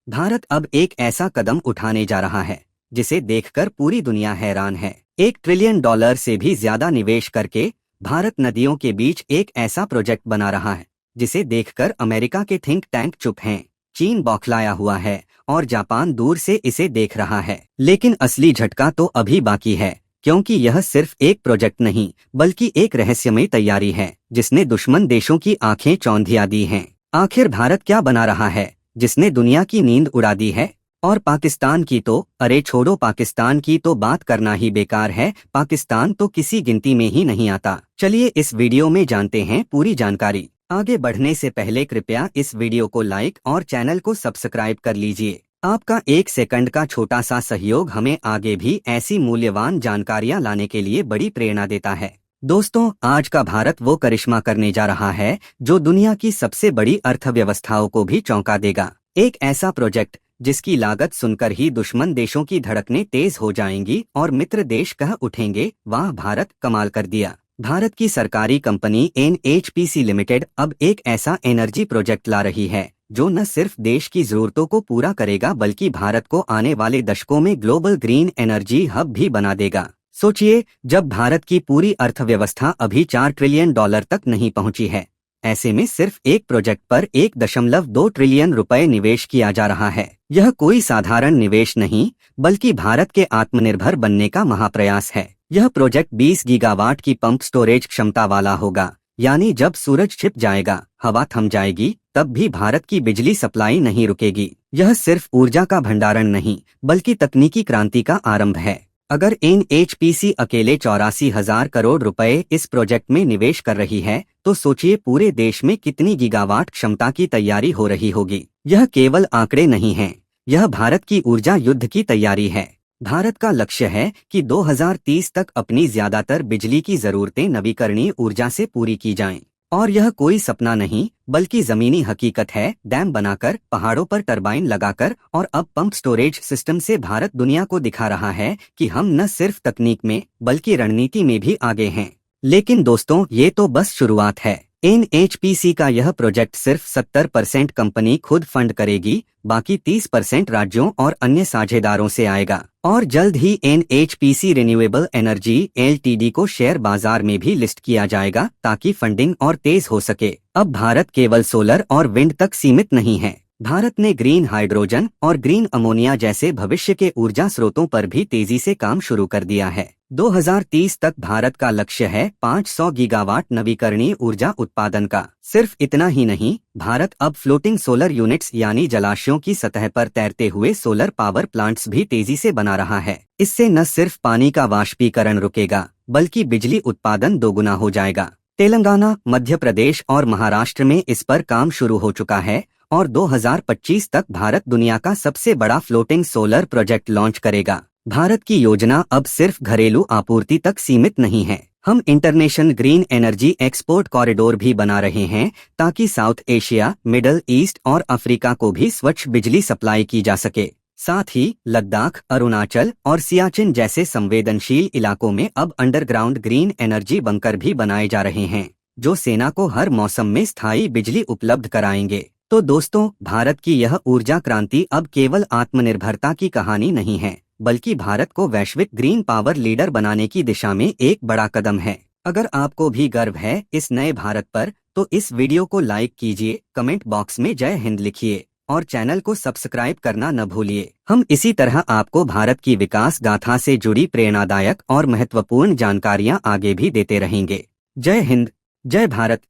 भारत अब एक ऐसा कदम उठाने जा रहा है जिसे देखकर पूरी दुनिया हैरान है। $1 ट्रिलियन से भी ज्यादा निवेश करके भारत नदियों के बीच एक ऐसा प्रोजेक्ट बना रहा है जिसे देखकर अमेरिका के थिंक टैंक चुप हैं, चीन बौखलाया हुआ है और जापान दूर से इसे देख रहा है। लेकिन असली झटका तो अभी बाकी है, क्योंकि यह सिर्फ एक प्रोजेक्ट नहीं बल्कि एक रहस्यमय तैयारी है जिसने दुश्मन देशों की आंखें चौंधिया दी हैं। आखिर भारत क्या बना रहा है जिसने दुनिया की नींद उड़ा दी है? और पाकिस्तान की तो अरे छोड़ो, पाकिस्तान की तो बात करना ही बेकार है। पाकिस्तान तो किसी गिनती में ही नहीं आता। चलिए इस वीडियो में जानते हैं पूरी जानकारी। आगे बढ़ने से पहले कृपया इस वीडियो को लाइक और चैनल को सब्सक्राइब कर लीजिए। आपका 1 सेकंड का छोटा सा सहयोग हमें आगे भी ऐसी मूल्यवान जानकारियां लाने के लिए बड़ी प्रेरणा देता है। दोस्तों, आज का भारत वो करिश्मा करने जा रहा है जो दुनिया की सबसे बड़ी अर्थव्यवस्थाओं को भी चौंका देगा। एक ऐसा प्रोजेक्ट जिसकी लागत सुनकर ही दुश्मन देशों की धड़कनें तेज हो जाएंगी और मित्र देश कह उठेंगे, वाह भारत कमाल कर दिया। भारत की सरकारी कंपनी NHPC लिमिटेड अब एक ऐसा एनर्जी प्रोजेक्ट ला रही है जो न सिर्फ देश की जरूरतों को पूरा करेगा बल्कि भारत को आने वाले दशकों में ग्लोबल ग्रीन एनर्जी हब भी बना देगा। सोचिए, जब भारत की पूरी अर्थव्यवस्था अभी $4 ट्रिलियन तक नहीं पहुंची है, ऐसे में सिर्फ एक प्रोजेक्ट पर $1.2 ट्रिलियन निवेश किया जा रहा है। यह कोई साधारण निवेश नहीं बल्कि भारत के आत्मनिर्भर बनने का महाप्रयास है। यह प्रोजेक्ट 20 गीगावाट की पंप स्टोरेज क्षमता वाला होगा, यानी जब सूरज छिप जाएगा, हवा थम जाएगी, तब भी भारत की बिजली सप्लाई नहीं रुकेगी। यह सिर्फ ऊर्जा का भंडारण नहीं बल्कि तकनीकी क्रांति का आरंभ है। अगर NHPC अकेले 84,000 करोड़ रुपए इस प्रोजेक्ट में निवेश कर रही है तो सोचिए पूरे देश में कितनी गीगावाट क्षमता की तैयारी हो रही होगी। यह केवल आंकड़े नहीं हैं, यह भारत की ऊर्जा युद्ध की तैयारी है। भारत का लक्ष्य है कि 2030 तक अपनी ज्यादातर बिजली की जरूरतें नवीकरणीय ऊर्जा से पूरी की जाएं। और यह कोई सपना नहीं बल्कि जमीनी हकीकत है। डैम बनाकर, पहाड़ों पर टरबाइन लगाकर और अब पंप स्टोरेज सिस्टम से भारत दुनिया को दिखा रहा है कि हम न सिर्फ तकनीक में बल्कि रणनीति में भी आगे हैं। लेकिन दोस्तों, ये तो बस शुरुआत है। NHPC का यह प्रोजेक्ट सिर्फ 70% कंपनी खुद फंड करेगी, बाकी 30% राज्यों और अन्य साझेदारों से आएगा। और जल्द ही NHPC रिन्यूएबल एनर्जी LTD को शेयर बाजार में भी लिस्ट किया जाएगा ताकि फंडिंग और तेज हो सके। अब भारत केवल सोलर और विंड तक सीमित नहीं है। भारत ने ग्रीन हाइड्रोजन और ग्रीन अमोनिया जैसे भविष्य के ऊर्जा स्रोतों पर भी तेजी से काम शुरू कर दिया है। 2030 तक भारत का लक्ष्य है 500 गीगावाट नवीकरणीय ऊर्जा उत्पादन का। सिर्फ इतना ही नहीं, भारत अब फ्लोटिंग सोलर यूनिट्स यानी जलाशयों की सतह पर तैरते हुए सोलर पावर प्लांट्स भी तेजी से बना रहा है। इससे न सिर्फ पानी का वाष्पीकरण रुकेगा बल्कि बिजली उत्पादन दोगुना हो जाएगा। तेलंगाना, मध्य प्रदेश और महाराष्ट्र में इस पर काम शुरू हो चुका है और 2025 तक भारत दुनिया का सबसे बड़ा फ्लोटिंग सोलर प्रोजेक्ट लॉन्च करेगा। भारत की योजना अब सिर्फ घरेलू आपूर्ति तक सीमित नहीं है। हम international green energy export corridor भी बना रहे हैं ताकि साउथ एशिया, मिडल ईस्ट और अफ्रीका को भी स्वच्छ बिजली सप्लाई की जा सके। साथ ही लद्दाख, अरुणाचल और सियाचिन जैसे संवेदनशील इलाकों में अब अंडरग्राउंड ग्रीन एनर्जी बंकर भी बनाए जा रहे हैं जो सेना को हर मौसम में स्थायी बिजली उपलब्ध कराएंगे। तो दोस्तों, भारत की यह ऊर्जा क्रांति अब केवल आत्मनिर्भरता की कहानी नहीं है बल्कि भारत को वैश्विक ग्रीन पावर लीडर बनाने की दिशा में एक बड़ा कदम है। अगर आपको भी गर्व है इस नए भारत पर तो इस वीडियो को लाइक कीजिए, कमेंट बॉक्स में जय हिंद लिखिए और चैनल को सब्सक्राइब करना न भूलिए। हम इसी तरह आपको भारत की विकास गाथा से जुड़ी प्रेरणादायक और महत्वपूर्ण जानकारियां आगे भी देते रहेंगे। जय हिंद, जय भारत।